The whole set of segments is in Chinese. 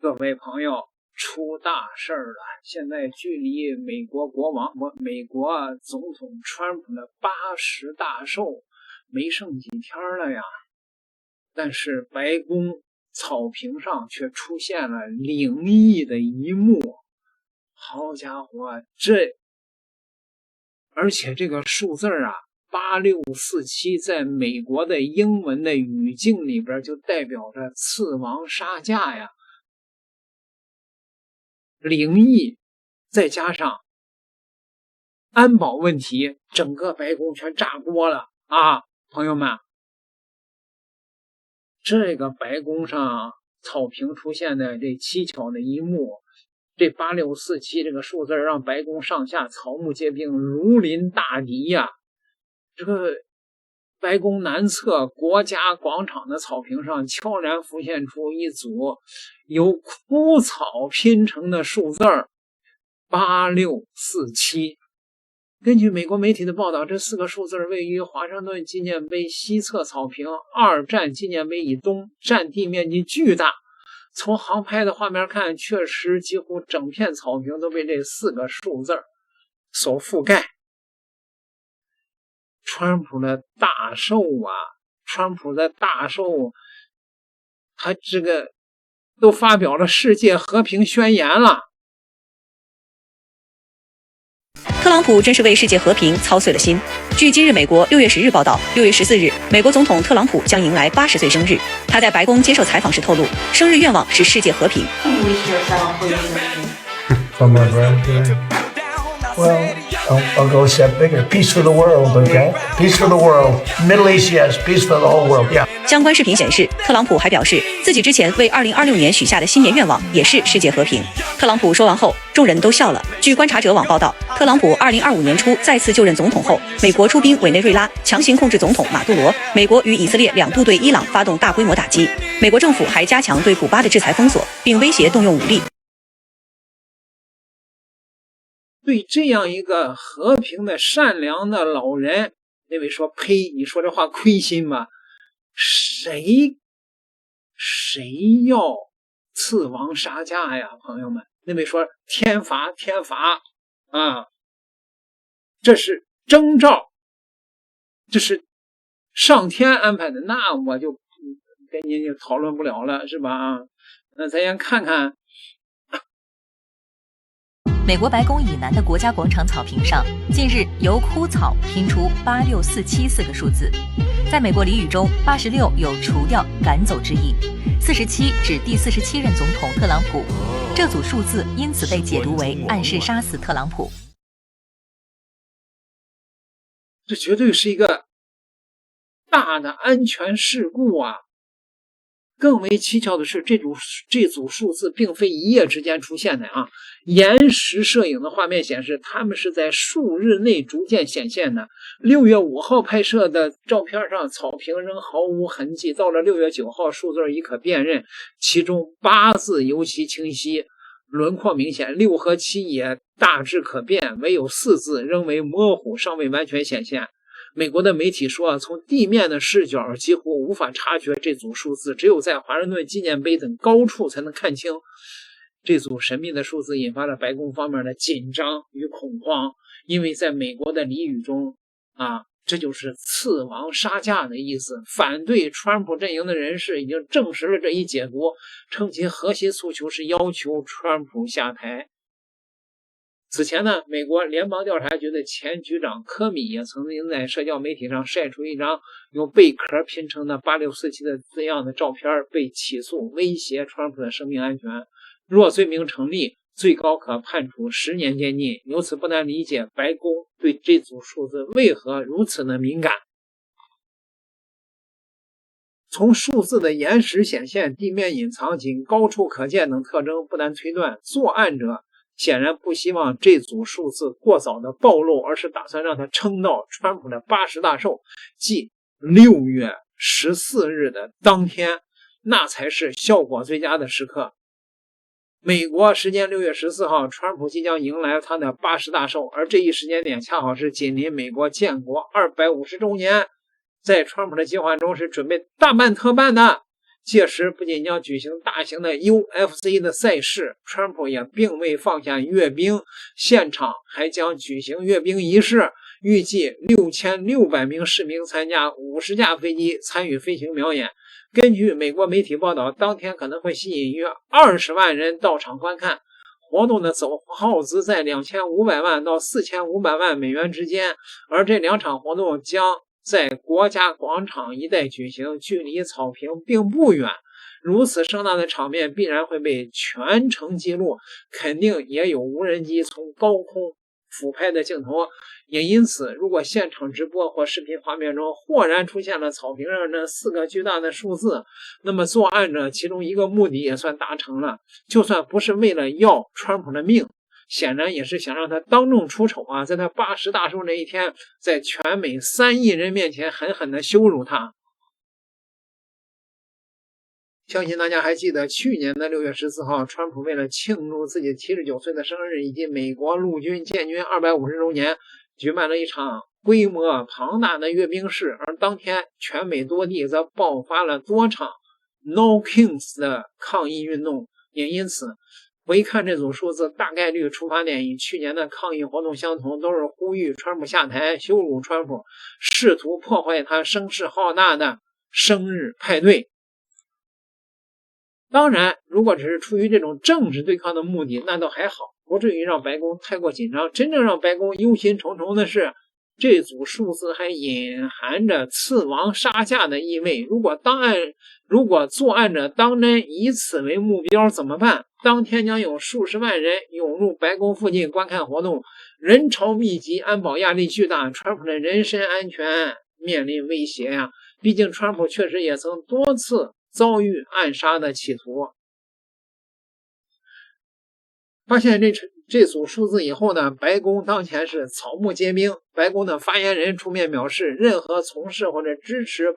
各位朋友，出大事了！现在距离美国总统川普的80大寿没剩几天了呀。但是白宫草坪上却出现了灵异的一幕。好家伙，而且这个数字啊，8647在美国的英文的语境里边就代表着刺王杀驾呀。灵异再加上安保问题，整个白宫全炸锅了啊！朋友们，这个白宫上草坪出现的这蹊跷的一幕，这8647这个数字让白宫上下草木皆兵，如临大敌呀。这个白宫南侧国家广场的草坪上悄然浮现出一组由枯草拼成的数字8647。根据美国媒体的报道，这4个数字位于华盛顿纪念碑西侧草坪2战纪念碑以东，占地面积巨大。从航拍的画面看，确实几乎整片草坪都被这4个数字所覆盖。川普的大寿啊，他这个都发表了世界和平宣言了。特朗普真是为世界和平操碎了心。据今日美国6月10日报道，6月14日，美国总统特朗普将迎来80岁生日。他在白宫接受采访时透露，生日愿望是世界和平。From my friend, well, I'll go a step bigger. Peace for the world, okay? Peace for the world. Middle East, yes. Peace for the whole world, yeah. 相关视频显示，特朗普还表示自己之前为2026年许下的新年愿望也是世界和平。特朗普说完后，众人都笑了。据观察者网报道，特朗普2025年初再次就任总统后，美国出兵委内瑞拉，强行控制总统马杜罗。美国与以色列2度对伊朗发动大规模打击。美国政府还加强对古巴的制裁封锁，并威胁动用武力。对这样一个和平的善良的老人，那位说呸，你说这话亏心吗？谁要刺王杀驾呀，朋友们？那位说天罚啊，这是征兆，这是上天安排的，那我就跟您就讨论不了了，是吧？那咱先看看美国白宫以南的国家广场草坪上，近日由枯草拼出8647四个数字。在美国俚语中，86有除掉、赶走之意，47指第47任总统特朗普。这组数字因此被解读为暗示杀死特朗普。这绝对是一个大的安全事故啊！更为蹊跷的是，这组数字并非一夜之间出现的啊！延时摄影的画面显示，它们是在数日内逐渐显现的。6月5号拍摄的照片上，草坪仍毫无痕迹。到了6月9号，数字已可辨认，其中8字尤其清晰，轮廓明显；6和7也大致可辨，唯有4字仍为模糊，尚未完全显现。美国的媒体说，从地面的视角几乎无法察觉这组数字，只有在华盛顿纪念碑等高处才能看清。这组神秘的数字引发了白宫方面的紧张与恐慌，因为在美国的俚语中这就是刺王杀驾的意思。反对川普阵营的人士已经证实了这一解读，称其核心诉求是要求川普下台。此前呢，美国联邦调查局的前局长科米也曾经在社交媒体上晒出一张用贝壳拼成的8647的字样的照片，被起诉威胁川普的生命安全。若罪名成立，最高可判处10年监禁。由此不难理解白宫对这组数字为何如此的敏感。从数字的延时显现、地面隐藏、仅高处可见等特征不难推断，作案者显然不希望这组数字过早的暴露，而是打算让它撑到川普的80大寿，即6月14日的当天，那才是效果最佳的时刻。美国时间6月14号，川普即将迎来他的80大寿，而这一时间点恰好是紧邻美国建国250周年。在川普的计划中是准备大办特办的，届时不仅将举行大型的 UFC 的赛事，川普也并未放下阅兵，现场还将举行阅兵仪式，预计6600名士兵参加，50架飞机参与飞行表演。根据美国媒体报道，当天可能会吸引约20万人到场观看。活动的总耗资在2500万到4500万美元之间，而这2场活动将在国家广场一带举行，距离草坪并不远。如此盛大的场面必然会被全程记录，肯定也有无人机从高空俯拍的镜头，也因此，如果现场直播或视频画面中豁然出现了草坪上这4个巨大的数字，那么作案者其中一个目的也算达成了，就算不是为了要川普的命，显然也是想让他当众出丑啊，在他80大寿那一天，在全美3亿人面前狠狠地羞辱他。相信大家还记得去年的6月14号，川普为了庆祝自己79岁的生日以及美国陆军建军250周年，举办了一场规模庞大的阅兵式，而当天全美多地则爆发了多场 No Kings 的抗议运动，也因此回看这组数字，大概率出发点与去年的抗议活动相同，都是呼吁川普下台，羞辱川普，试图破坏他声势浩大的生日派对。当然，如果只是出于这种政治对抗的目的，那倒还好，不至于让白宫太过紧张。真正让白宫忧心忡忡的是，这组数字还隐含着刺王杀价的意味。如果作案者当真以此为目标怎么办？当天将有数十万人涌入白宫附近观看活动，人潮密集，安保压力巨大，川普的人身安全面临威胁呀。毕竟川普确实也曾多次遭遇暗杀的企图。发现这组数字以后呢，白宫当前是草木皆兵。白宫的发言人出面表示，任何从事或者支持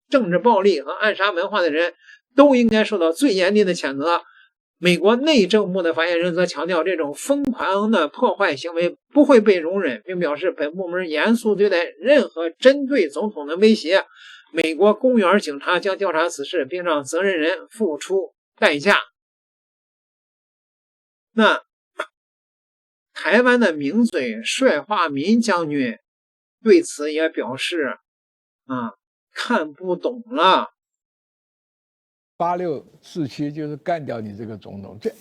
政治暴力和暗杀文化的人都应该受到最严厉的谴责。美国内政部的发言人则强调，这种疯狂的破坏行为不会被容忍，并表示本部门严肃对待任何针对总统的威胁。美国公园警察将调查此事，并让责任人付出代价。那台湾的名嘴帅化民将军对此也表示看不懂了。8647就是干掉你这个总统，这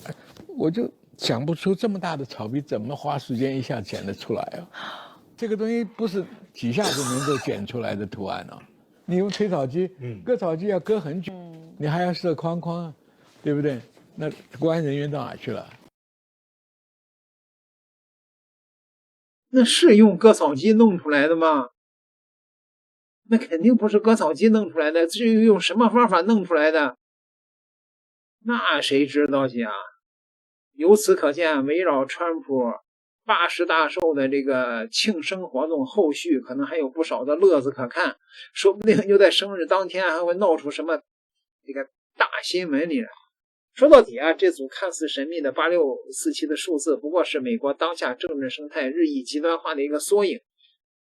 我就想不出这么大的草皮怎么花时间一下剪得出来啊？这个东西不是几下就能够剪出来的图案啊！你用推草机，割草机要割很久，你还要设框框，对不对？那公安人员到哪去了？那是用割草机弄出来的吗？那肯定不是割草机弄出来的，至于用什么方法弄出来的，那谁知道去啊？由此可见，围绕川普80大寿的这个庆生活动，后续可能还有不少的乐子可看，说不定就在生日当天还会闹出什么这个大新闻里来。说到底啊，这组看似神秘的8647的数字，不过是美国当下政治生态日益极端化的一个缩影。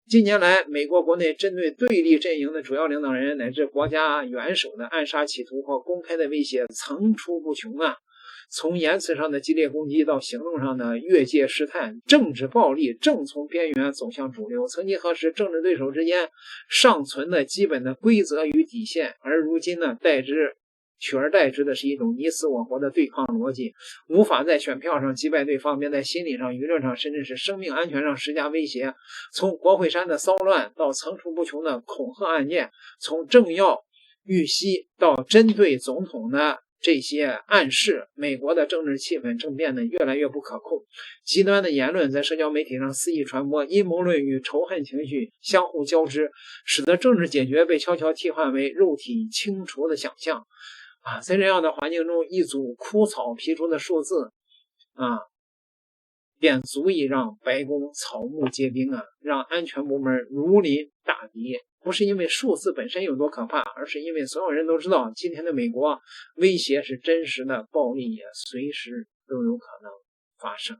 近年来，美国国内针对对立阵营的主要领导人乃至国家元首的暗杀企图或公开的威胁层出不穷啊。从言辞上的激烈攻击到行动上的越界试探，政治暴力正从边缘走向主流。曾几何时，政治对手之间尚存的基本的规则与底线，而如今呢，取而代之的是一种你死我活的对抗逻辑，无法在选票上击败对方，便在心理上、舆论上，甚至是生命安全上施加威胁。从国会山的骚乱到层出不穷的恐吓案件，从政要遇袭到针对总统的这些暗示，美国的政治气氛正变得越来越不可控。极端的言论在社交媒体上肆意传播，阴谋论与仇恨情绪相互交织，使得政治解决被悄悄替换为肉体清除的想象。在这样的环境中，一组枯草皮出的数字便足以让白宫草木皆兵让安全部门如临大敌。不是因为数字本身有多可怕，而是因为所有人都知道，今天的美国威胁是真实的，暴力也随时都有可能发生。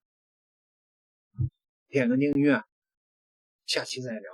点个订阅，下期再聊。